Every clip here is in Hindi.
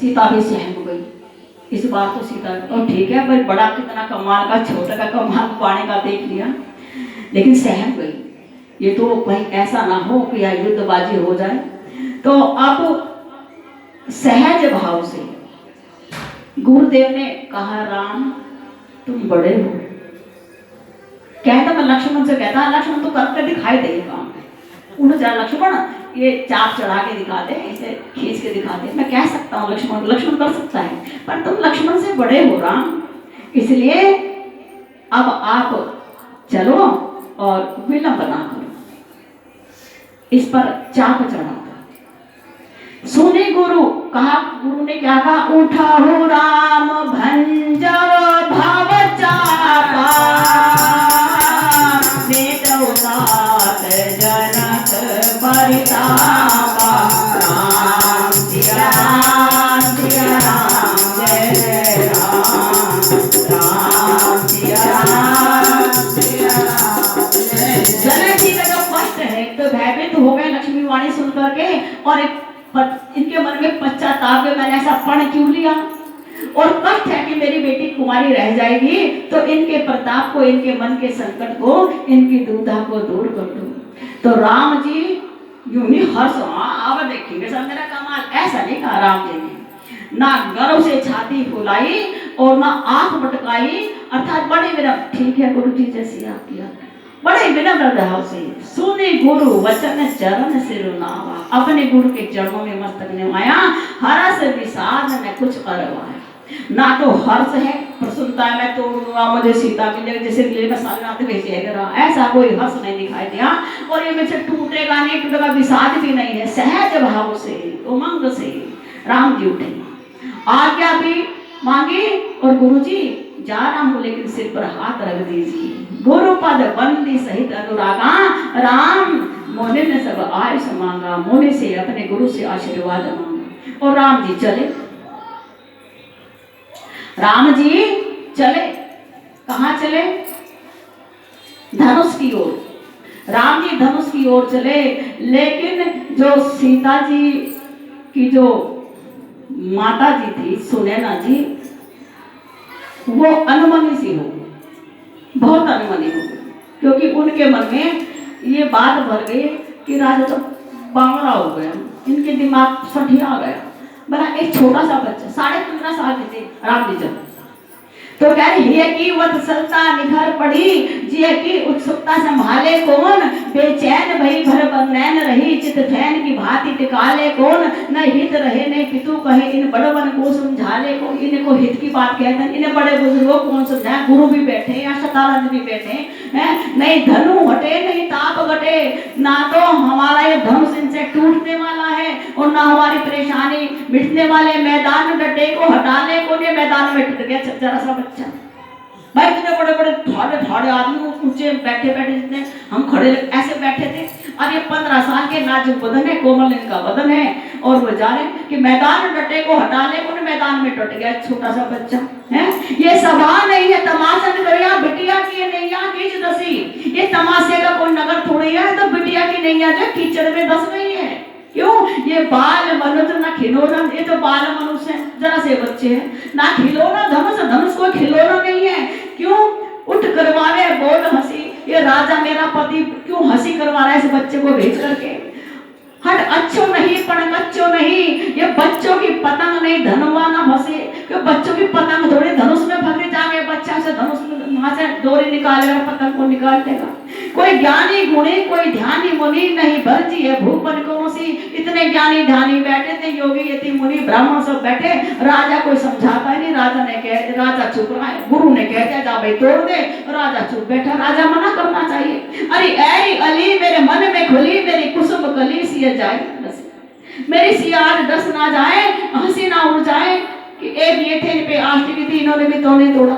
सीता भी सहम गई। इस बार तो सीता और ठीक है भाई, बड़ा कितना कमाल का छोटा का कमाल पाने का देख लिया, लेकिन सहम गई। ये तो भाई ऐसा ना हो कि या युद्धबाजी हो जाए। तो अब सहज भाव से गुरुदेव ने कहा, राम तुम बड़े हो। कहता मैं लक्ष्मण से कहता, लक्ष्मण तो करके दिखाई दे काम, उन्हें जा लक्ष्मण ये चाप चढ़ा के दिखा दे, इसे खींच के दिखा दे। मैं कह सकता हूँ लक्ष्मण, लक्ष्मण कर सकता है, पर तुम लक्ष्मण से बड़े हो राम, इसलिए अब आप चलो और विलंब ना करो, इस पर चाप चढ़ा। सुने गुरु कहा, गुरु ने क्या कहा, उठा हो राम भंजर भाव चापा, जनक परितापा, राम सिया राम सिया राम जय जय राम, राम सिया राम सिया राम जय। जनक जी का जो कष्ट है तो भयभीत हो गए लक्ष्मी वाणी सुन करके, और इनके मन में पश्चाताप है, मैंने ऐसा पढ़ क्यों लिया, और कष्ट है कि मेरी बेटी कुमारी रह जाएगी, तो इनके प्रताप को, इनके मन के संकट को, इनकी दुविधा को दूर कर दो। तो राम जी यूं ही हर्ष, अब देखेंगे सब मेरा कमाल, ऐसा नहीं कहा राम जी ने, ना गर्व से छाती फुलाई और ना आंख मटकाई, अर्थात बड़े मेरा ठीक है गुरु जी जैसी आप किया, बड़े विनम्र भाव से सुने गुरु वचन चरण सिर नावा, अपने गुरु के चरणों में मस्तक नवाया, हर्ष विषाद में कुछ परवाया। ना तो हर्ष है, प्रसन्नता है मैं तोड़ दूंगा मुझे सीता मिलेगी, जैसे ले में सालनाथ भेजेगा, ऐसा कोई हर्ष नहीं दिखाई दिया, और ये मुझे टूटेगा नहीं टूटेगा, विषाद भी नहीं है, सहज भाव से उमंग से राम जी उठे, आज्ञा भी मांगी, और गुरु जी जा रहा हूं लेकिन सिर पर हाथ रख दीजिए, गुरु पद बंदी सहित अनुरागा, राम मोने ने सब आयुष मांगा, मोने से अपने गुरु से आशीर्वाद मांगा, और राम जी चले। राम जी चले, कहाँ चले, धनुष की ओर, राम जी धनुष की ओर चले, लेकिन जो सीता जी की जो माता जी थी सुनैना जी, वो अनमनी सी हो गई, बहुत अनमनी हो गई, क्योंकि उनके मन में ये बात भर गई कि राजा तो बावड़ा हो गया, इनके दिमाग सठिया गया, बड़ा एक छोटा सा बच्चा 15.5 साल के थे राम जी जब, तो कह रही है कि वत्सलता निखर पड़ी, जिये की उत्सुकता संभाले कौन, बेचैन भई भर बंदैन रही, चित फैन की भांति टिकाले कौन, न हित रहे न पितु कहे, इन बड़वन को समझाले कौन, इनको हित की बात कहते हैं, इन्हें बड़े बुजुर्गों कौन समझाए, गुरु भी बैठे या शतानंद भी बैठे हैं, नहीं धनु हटे नहीं ताप घटे, ना तो हमारा ये धनुष इनसे टूटने वाला है, और ना हमारी परेशानी मिटने वाले, मैदान डटे को हटाने को, ने मैदान में टूट गया जरा सा बच्चा, भाई इतने बड़े बड़े ठाड़े आदमी ऊंचे बैठे बैठे, जितने हम खड़े ऐसे बैठे थे, और ये 15 साल के नाजुक बदन है, कोमल इनका बदन है, और वो जा रहे कि मैदान डटे को हटाने को, मैदान में टूट गया छोटा सा बच्चा है। ये सभा नहीं है तमाशन करिया, बिटिया की नैया कीच दसी, ये तमाशे का कोई नगर थोड़ी है, तो बिटिया की नैया जो कीचड़ में दस गई है, क्यों, ये बाल मनुष्य ना खिलौना, ये तो बाल मनुष्य है, जरा से बच्चे हैं, ना खिलौना धनुष, धनुष कोई खिलौना नहीं है, क्यों उठ करवावे बोल हंसी, ये राजा मेरा पति क्यों हंसी करवा रहा है इस बच्चे को भेज करके, हट अच्छो नहीं पण कच्चो नहीं, ये बच्चों की पतंग नहीं धनुआ ना फंसे, क्यों बच्चों की पतंग थोड़ी धनुष में फंसे, जाके बच्चा से धनुष में वहां से डोरी निकालेगा, पतंग को निकाल देगा, कोई ज्ञानी गुणी कोई ध्यानी मुनि नहीं भरती है भूपन कौन सी, इतने ज्ञानी ध्यानी बैठे थे, योगी यति मुनि ब्राह्मण सब बैठे, राजा कोई समझाता नहीं, राजा चुप रहा है, गुरु ने कह दिया जा भाई तोड़ दे, राजा चुप बैठा, राजा मना करना चाहिए, अरे ऐरी अली मेरे मन में खुली, मेरी कुसुम कली सी जाए, मेरी सियार दस ना जाए, हंसी ना उड़ जाए, कि एक ये थे पे आष्टी की थी, इन्होंने भी तो नहीं तोड़ा,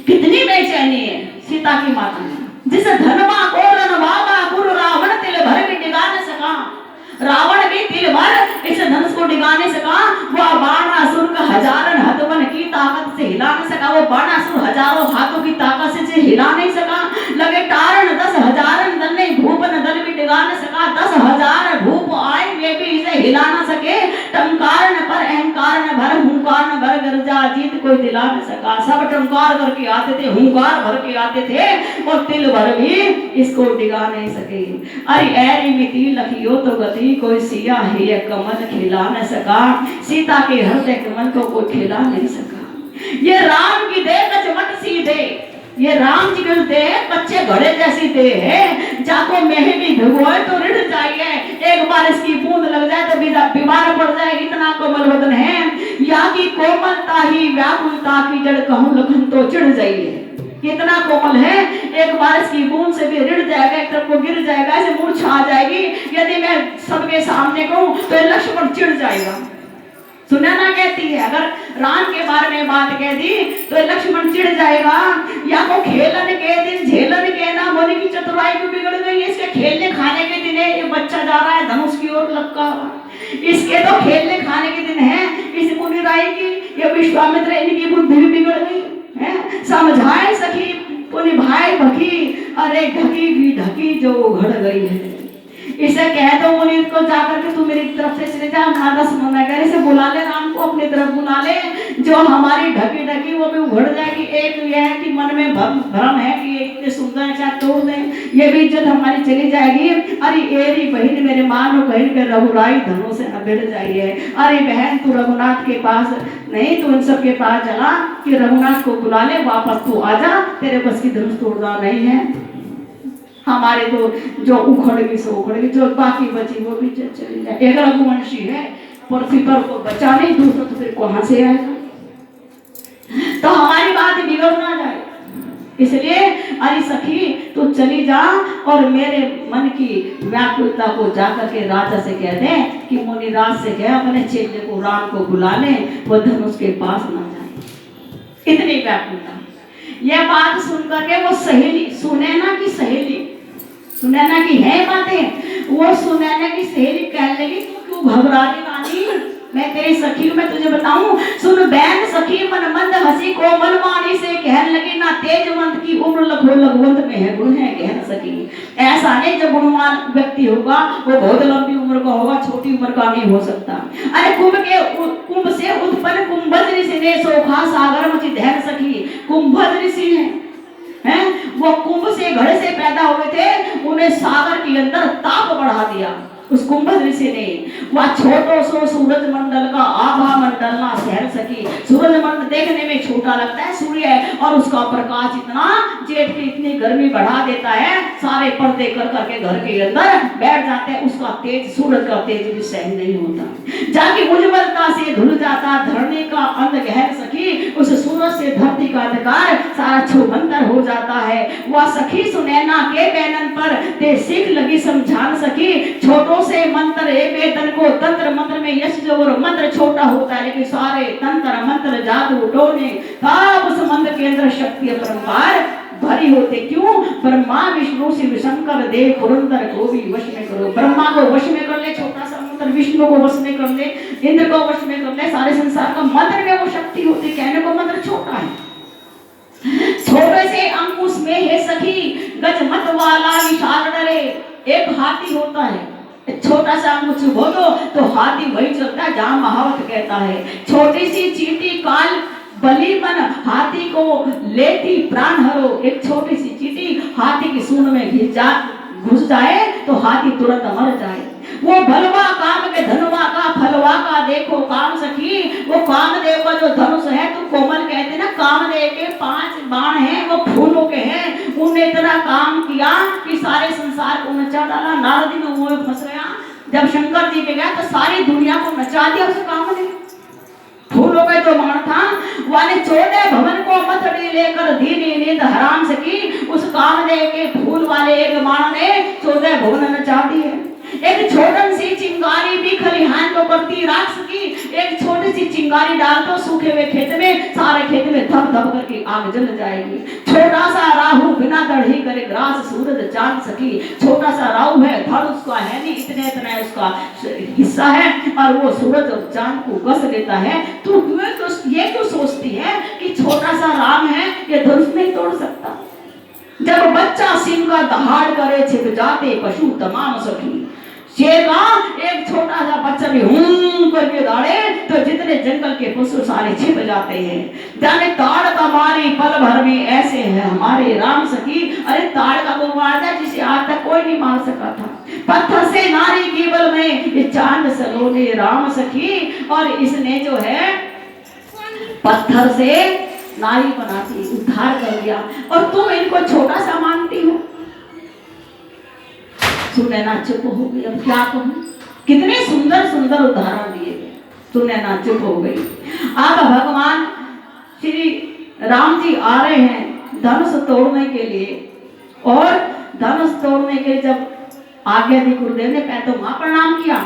कितनी बेचैनी है सीता की माता ने, जिस धनवा को रनवावा गुरु रावण तिल भर भी डिगा न सका, रावण भी तिल भर इस धनुष को डिगा नहीं सका, वह बाणासुर का हजारन हथवन की ताकत से हिला नहीं सका, वो बाणासुर हजारों हाथों की ताकत से हिला नहीं सका, लगे तारण 10,000 दल नहीं भूपन दल भी डिगा न सका, 10,000 भूप आए वे भी इसे हिला न सके, टंकारन पर गर्जा जीत कोई दिला न सका। सब टंकार करके आते थे, हुंकार भर के आते थे, और तिल भर भी इसको डिगा नहीं सके। अरे ऐरी मिति लखियो तो गति, कोई सिया है कमल खिला न सका। सीता के हृदय कमल को कोई खिला नहीं सका। ये राम की देह कचमट सी देह, ये राम जी की देह कच्चे घड़े जैसी देह है, जाको मेह भी भिगोए तो रिढ़ जाइए, एक बार इसकी बूंद लग जाए तो बीमार पड़ जाए, इतना कोमल वदन है। यहाँ की कोमलता ही व्याकुलता की जड़ कहूं लखन तो चिढ़ जाइए, कितना कोमल है। एक बार इसकी बूंद से भी रिढ़ जाएगा, एक तरफ को गिर जाएगा, ऐसे मूर्छा आ जाएगी। यदि मैं सबके सामने कहूं तो लक्ष्मण चिढ़ जाएगा। सुनैना कहती है अगर राम के बारे में बात कह दी तो लक्ष्मण चिढ़ जाएगा। या को खेलन के दिन झेलन के ना बोले की चतुराई क्यों बिगड़ गई, इसके खेलने खाने के दिन है। ये बच्चा जा रहा है धनुष की ओर लपका हुआ, इसके तो खेलने खाने के दिन है। इस मुनि राय की ये विश्वामित्र, इनकी बुद्धि भी बिगड़ गई है। समझाए सखी पुनि भाई भकी, अरे ढकी की ढकी जो उघड़ गई है। इसे कह दो मुनि को जाकर के तू मेरी तरफ से चले जा, मानस नगर से बुला ले, राम को अपनी तरफ बुला ले, जो हमारी ढकी ढकी वो भी उघड़ जाएगी। एक ये है कि मन में भ्रम है कि ये इतने सुंदर है, चाहे तोड़ दें, ये भी इज्जत हमारी चली जाएगी। अरे एरी बहन मेरे मान बहन के रघुराई धनों से न भिड़ जाइए। अरे बहन तू रघुनाथ के पास नहीं, तू इन सब के पास चला कि रघुनाथ को बुला ले, वापस तू आजा, तेरे बस की धनुष तोड़ना नहीं है। हमारे तो जो उखड़गी सो उखड़गी, जो बाकी बची वो भी चली जाए। एक रघुवंशी है, पृथ्वी पर को बचा नहीं, दूसरा तो फिर कहां से आएगा। तो हमारी बात बिगड़ ना जाए, इसलिए अरे सखी तू चली जा और मेरे मन की व्याकुलता को जाकर के राजा से कह दे कि मुनिराज से कह अपने चेले को राम को बुला ले, वो धनुष के पास ना जाए। इतनी व्याकुलता। यह बात सुनकर के वो सहेली, सुनैना की सहेली, सुनैना की है बातें, वो सुनैना की सहेली कहने लगी तू क्यों घबरा रही रानी, मैं तेरी सखी हूं, मैं तुझे बताऊं। सुन बैन सखी मन मंद हंसी कोमल वाणी से कहने लगी, ना तेजवंत की उम्र लघु लघुवंत में है गुण है कहन सकी। ऐसा नहीं जो गुणवान व्यक्ति होगा वो बहुत लंबी उम्र का होगा, छोटी उम्र का नहीं हो सकता। अरे कुंभ से उत्पन्न कुंभज ऋषि ने सोखा सागर मची ध्यान सखी। कुंभज ऋषि हैं वो कुंभ से घड़े से पैदा हुए थे, उन्हें सागर के अंदर ताप बढ़ा दिया उस कुंभज ऋषि ने। वह छोटो सो सूरज मंडल का आभा मंडल ना सहर सकी। सूरज मंडल देखने में छोटा लगता है सूर्य, और उसका प्रकाश इतना जेठ की इतनी गर्मी बढ़ा देता है, सारे पर्दे कर करके घर के अंदर बैठ जाते हैं। उसका तेज, सूरज का तेज भी सहन नहीं होता। जाके उज्ज्वलता से धुल जाता धरनी का अंध गहर सखी। उस सूरज से धरती का अंधकार सारा छुमंतर हो जाता है। वह सखी सुनैना के बैनन पर ते सीख लगी समझान सकी। छोटो से मंत्र एक वेतन को तंत्र मंत्र में यश जो मंत्र छोटा होता है, लेकिन सारे तंत्र मंत्र जादू टोने सब उस मंत्र के अंदर शक्ति अपरंपार भरी होते। क्यों? ब्रह्मा विष्णु शिव शंकर देव पुरंदर को भी वश में करो। ब्रह्मा को वश में कर ले, छोटा सा मंत्र, विष्णु को वश में कर ले, इंद्र को वश में कर ले, सारे संसार का मंत्र में वो शक्ति होती। कहने को मंत्र छोटा है, छोटे से अंकुश में है सखी गजमत वाला विशाल डरे। एक हाथी होता है, छोटा सा अंकुश बोलो तो हाथी वही चलता है जहां महावत कहता है। छोटी सी चींटी काल बलि मन हाथी को लेती प्राण हरो। एक छोटी सी चींटी हाथी की सूंड में घुस जाए तो हाथी तुरंत मर जाए। वो भलवा काम के धनुवा का फलवा का देखो काम सखी। वो कामदेव का जो धनुष है, तो कोमल कहते ना, कामदेव के 5 बाण हैं, वो फूलों के हैं। उन्होंने इतना काम किया कि सारे संसार को नचा डाला। नारद जी में वो फंस गया, जब शंकर जी पे गया तो सारी दुनिया को नचा दिया उस कामदेव। फूलों का जो बाण था, वाले 14 भवन को मथड़ी लेकर धीरे नींद हराम सकी। उस कामदेव के फूल वाले एक बाण ने 14 भवन नचा दिए। एक छोटी सी चिंगारी भी खलिहान को करती राख सकी। एक छोटी सी चिंगारी डाल दो सूखे हुए खेत में, सारे खेत में धप धप करके आग जल जाएगी। छोटा सा राहु बिना दढ़ी करे ग्रास सूरज चांद सकी। छोटा सा राहु है, धड़ उसका है नहीं, इतने इतना उसका हिस्सा है, और वो सूरज और चांद को गस लेता है। तो ये क्यों सोचती है कि छोटा सा राम है, ये धनुष नहीं तोड़ सकता। जब बच्चा सिंह का दहाड़ करे छिप जाते पशु तमाम सखी। शेर का एक छोटा सा बच्चा भी हूं करके दौड़े तो जितने जंगल के पशु सारे छिप जाते हैं। जाने ताड़ का मारी पल भर में ऐसे है हमारे राम सखी। अरे ताड़ का वो मार दिया जिसे आज तक कोई नहीं मार सका था। पत्थर से नारी की बल में ये चांद सलोने राम सखी। और इसने जो है पत्थर से नारी बनाती उद्धार कर दिया और तुम इनको छोटा सा मानती हो। सुनैना चुप हो गई। अब क्या कहूं, कितने सुंदर सुंदर उदाहरण दिए गए। सुनैना चुप हो गई। अब भगवान श्री राम जी आ रहे हैं धनुष तोड़ने के लिए और धनुष तोड़ने के जब आज्ञा दी गुरुदेव ने पहले तो वहां प्रणाम किया,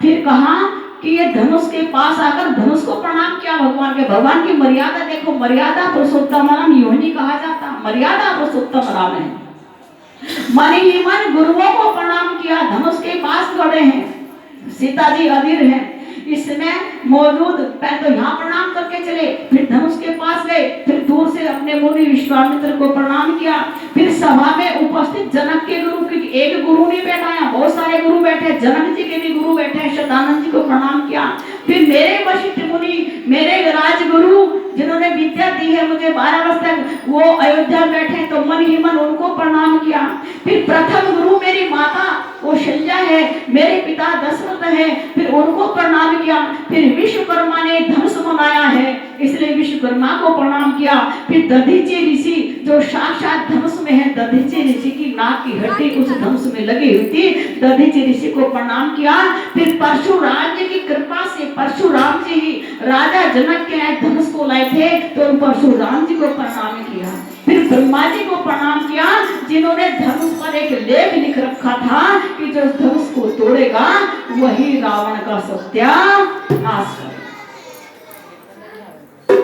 फिर कहा कि ये धनुष के पास आकर धनुष को प्रणाम किया भगवान के। भगवान की मर्यादा देखो, मर्यादा पुरुषोत्तम राम यूं नहीं कहा जाता, मर्यादा पुरुषोत्तम राम है। मन ही मन गुरुओं को प्रणाम किया, धनुष के पास खड़े हैं, सीता जी अधीर हैं इसमें मौजूद। पहले तो यहाँ प्रणाम करके चले, फिर धनुष के पास गए, फिर दूर से अपने मुनि विश्वामित्र को प्रणाम किया, फिर सभा में उपस्थित जनक के गुरु की एक गुरु नहीं बैठा, यहाँ बहुत सारे गुरु बैठे, जनक जी के भी गुरु बैठे, शतानंद जी को प्रणाम किया। फिर मेरे वशिष्ठ मुनि, मेरे राजगुरु जिन्होंने विद्या दी है मुझे 12 वर्ष तक, वो अयोध्या बैठे तो मन ही मन उनको प्रणाम किया। फिर प्रथम गुरु मेरी माता कौशल्या है, मेरे पिता दशरथ है, फिर उनको प्रणाम किया। फिर विश्वकर्मा ने धनुष बनाया है इसलिए विश्वकर्मा को प्रणाम किया। फिर दधीचि ऋषि जो साक्षात धनुष में है, दधीचि ऋषि की नाक की हड्डी उस धनुष में लगी हुई थी, दधीचि ऋषि को प्रणाम किया। फिर परशुराम जी की कृपा से परशुराम जी ही राजा जनक के धनुष को लाए थे तो उन परशुराम जी को प्रणाम किया। फिर ब्रह्मा जी को प्रणाम किया जिन्होंने धनुष पर एक लेख लिख रखा था कि जो धनुष को तोड़ेगा वही रावण का सत्यानाश करेगा।